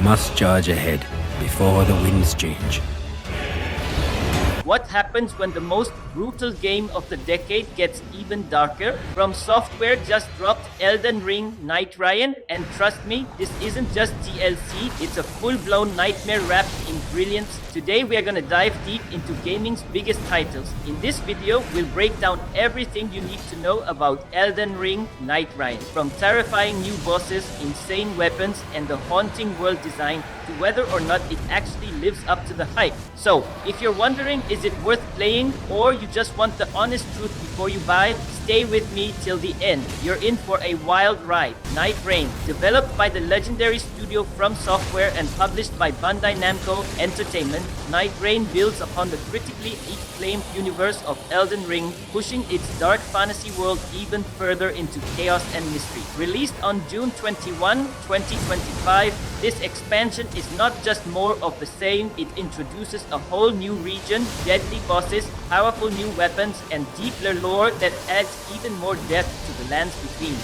must charge ahead before the winds change. What happens when the most brutal game of the decade gets even darker? From Software just dropped Elden Ring NightReign, and trust me, this isn't just DLC, it's a full-blown nightmare wrapped in brilliance. Today we are gonna dive deep into gaming's biggest titles. In this video, we'll break down everything you need to know about Elden Ring NightReign. From terrifying new bosses, insane weapons, and the haunting world design, to whether or not it actually lives up to the hype. So, if you're wondering, is it worth playing, or you just want the honest truth before you buy, stay with me till the end. You're in for a wild ride. NightReign, developed by the legendary studio From Software and published by Bandai Namco Entertainment, NightReign builds upon the critically acclaimed universe of Elden Ring, pushing its dark fantasy world even further into chaos and mystery. Released on June 21, 2025, this expansion is not just more of the same, it introduces a whole new region, deadly bosses, powerful new weapons, and deeper lore that adds even more depth to the lands between.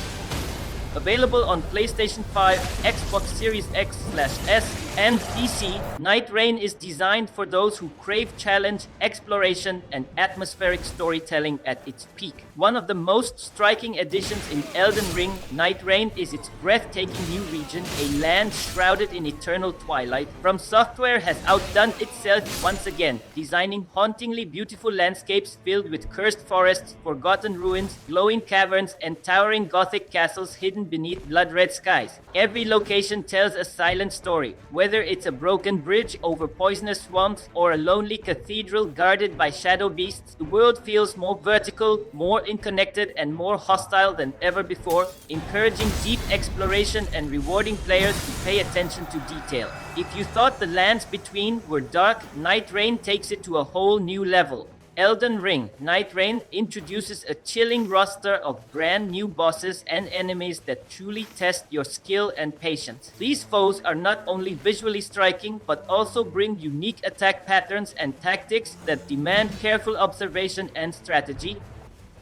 Available on PlayStation 5, Xbox Series X/S, and PC, NightReign is designed for those who crave challenge, exploration, and atmospheric storytelling at its peak. One of the most striking additions in Elden Ring NightReign is its breathtaking new region, a land shrouded in eternal twilight. From Software has outdone itself once again, designing hauntingly beautiful landscapes filled with cursed forests, forgotten ruins, glowing caverns, and towering Gothic castles hidden beneath blood-red skies. Every location tells a silent story, whether it's a broken bridge over poisonous swamps or a lonely cathedral guarded by shadow beasts. The world feels more vertical, more interconnected, and more hostile than ever before, encouraging deep exploration and rewarding players to pay attention to detail. If you thought the lands between were dark, NightReign takes it to a whole new level. Elden Ring NightReign introduces a chilling roster of brand new bosses and enemies that truly test your skill and patience. These foes are not only visually striking, but also bring unique attack patterns and tactics that demand careful observation and strategy.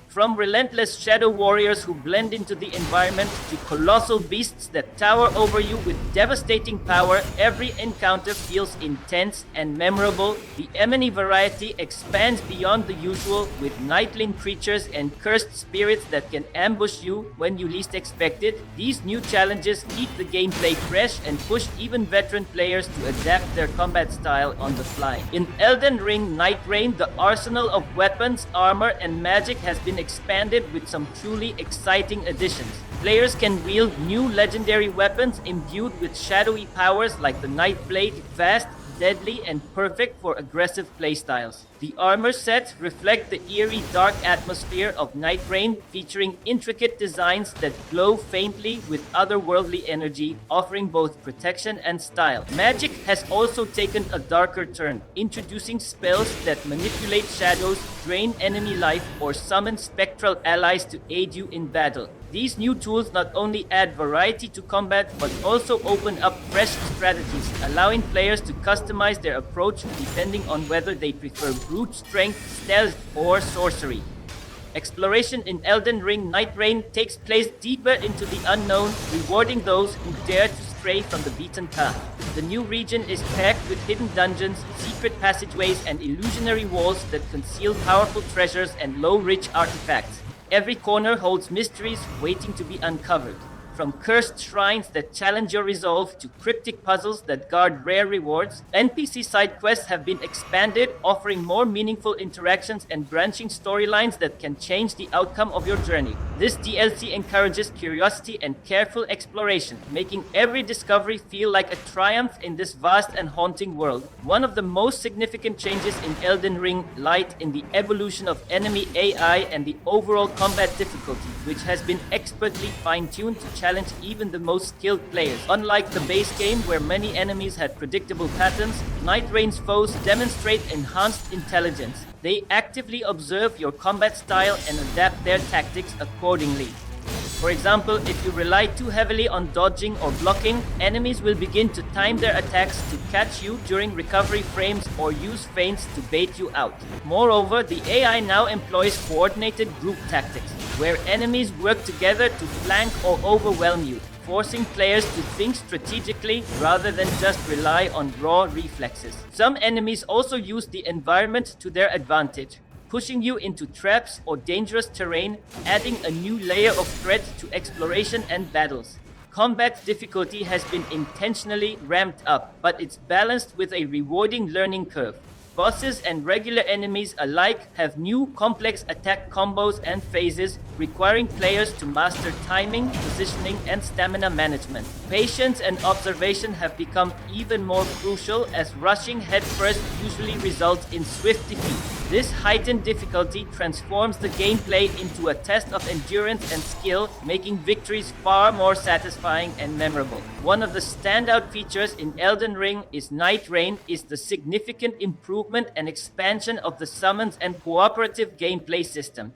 From relentless shadow warriors who blend into the environment to colossal beasts that tower over you with devastating power, every encounter feels intense and memorable. The enemy variety expands beyond the usual, with nightling creatures and cursed spirits that can ambush you when you least expect it. These new challenges keep the gameplay fresh and push even veteran players to adapt their combat style on the fly. In Elden Ring NightReign, the arsenal of weapons, armor, and magic has been expanded with some truly exciting additions. Players can wield new legendary weapons imbued with shadowy powers like the Nightblade, vast, deadly, and perfect for aggressive playstyles. The armor sets reflect the eerie dark atmosphere of NightReign, featuring intricate designs that glow faintly with otherworldly energy, offering both protection and style. Magic has also taken a darker turn, introducing spells that manipulate shadows, drain enemy life, or summon spectral allies to aid you in battle. These new tools not only add variety to combat, but also open up fresh strategies, allowing players to customize their approach depending on whether they prefer brute strength, stealth, or sorcery. Exploration in Elden Ring NightReign takes place deeper into the unknown, rewarding those who dare to stray from the beaten path. The new region is packed with hidden dungeons, secret passageways, and illusionary walls that conceal powerful treasures and low-rich artifacts. Every corner holds mysteries waiting to be uncovered. From cursed shrines that challenge your resolve to cryptic puzzles that guard rare rewards, NPC side quests have been expanded, offering more meaningful interactions and branching storylines that can change the outcome of your journey. This DLC encourages curiosity and careful exploration, making every discovery feel like a triumph in this vast and haunting world. One of the most significant changes in Elden Ring lies in the evolution of enemy AI and the overall combat difficulty, which has been expertly fine-tuned to challenge even the most skilled players. Unlike the base game, where many enemies had predictable patterns, NightReign's foes demonstrate enhanced intelligence. They actively observe your combat style and adapt their tactics accordingly. For example, if you rely too heavily on dodging or blocking, enemies will begin to time their attacks to catch you during recovery frames or use feints to bait you out. Moreover, the AI now employs coordinated group tactics, where enemies work together to flank or overwhelm you, forcing players to think strategically rather than just rely on raw reflexes. Some enemies also use the environment to their advantage, pushing you into traps or dangerous terrain, adding a new layer of threat to exploration and battles. Combat difficulty has been intentionally ramped up, but it's balanced with a rewarding learning curve. Bosses and regular enemies alike have new complex attack combos and phases, requiring players to master timing, positioning, and stamina management. Patience and observation have become even more crucial, as rushing headfirst usually results in swift defeat. This heightened difficulty transforms the gameplay into a test of endurance and skill, making victories far more satisfying and memorable. One of the standout features in Elden Ring is NightReign is the significant improvement and expansion of the summons and cooperative gameplay system.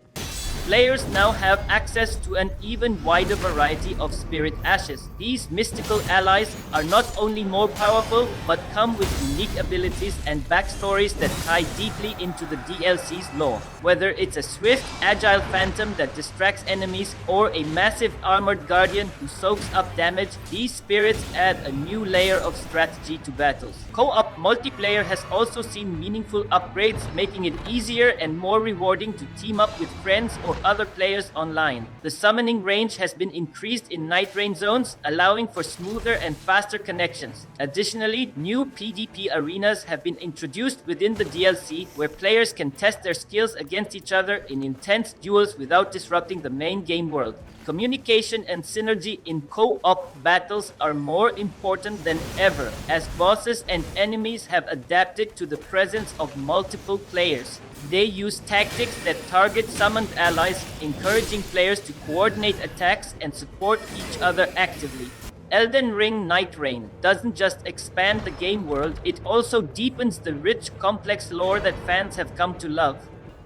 Players now have access to an even wider variety of spirit ashes. These mystical allies are not only more powerful, but come with unique abilities and backstories that tie deeply into the DLC's lore. Whether it's a swift, agile phantom that distracts enemies, or a massive armored guardian who soaks up damage, these spirits add a new layer of strategy to battles. Co-op multiplayer has also seen meaningful upgrades, making it easier and more rewarding to team up with friends or other players online. The summoning range has been increased in NightReign zones, allowing for smoother and faster connections. Additionally, new PvP arenas have been introduced within the DLC, where players can test their skills against each other in intense duels without disrupting the main game world. Communication and synergy in co-op battles are more important than ever, as bosses and enemies have adapted to the presence of multiple players. They use tactics that target summoned allies, encouraging players to coordinate attacks and support each other actively. Elden Ring NightReign doesn't just expand the game world, it also deepens the rich, complex lore that fans have come to love.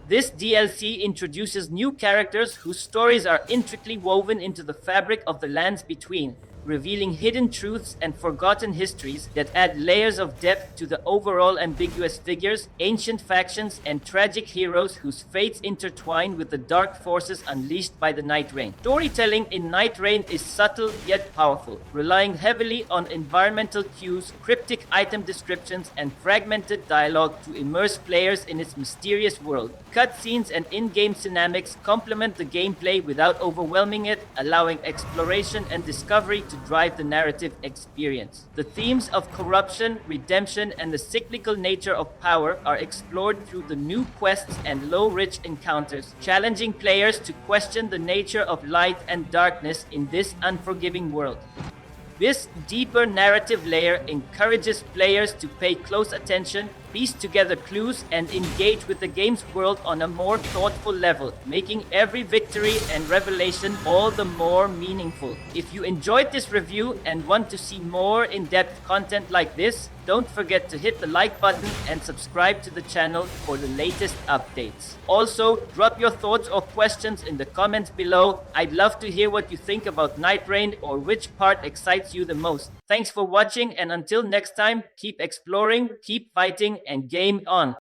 This DLC introduces new characters whose stories are intricately woven into the fabric of the lands between, revealing hidden truths and forgotten histories that add layers of depth to the overall ambiguous figures, ancient factions, and tragic heroes whose fates intertwine with the dark forces unleashed by the NightReign. Storytelling in NightReign is subtle yet powerful, relying heavily on environmental cues, cryptic item descriptions, and fragmented dialogue to immerse players in its mysterious world. Cutscenes and in-game cinematics complement the gameplay without overwhelming it, allowing exploration and discovery to drive the narrative experience. The themes of corruption, redemption, and the cyclical nature of power are explored through the new quests and low-rich encounters, challenging players to question the nature of light and darkness in this unforgiving world. This deeper narrative layer encourages players to pay close attention, piece together clues, and engage with the game's world on a more thoughtful level, making every victory and revelation all the more meaningful. If you enjoyed this review and want to see more in-depth content like this, don't forget to hit the like button and subscribe to the channel for the latest updates. Also, drop your thoughts or questions in the comments below. I'd love to hear what you think about NightReign or which part excites you the most. Thanks for watching, and until next time, keep exploring, keep fighting, and game on.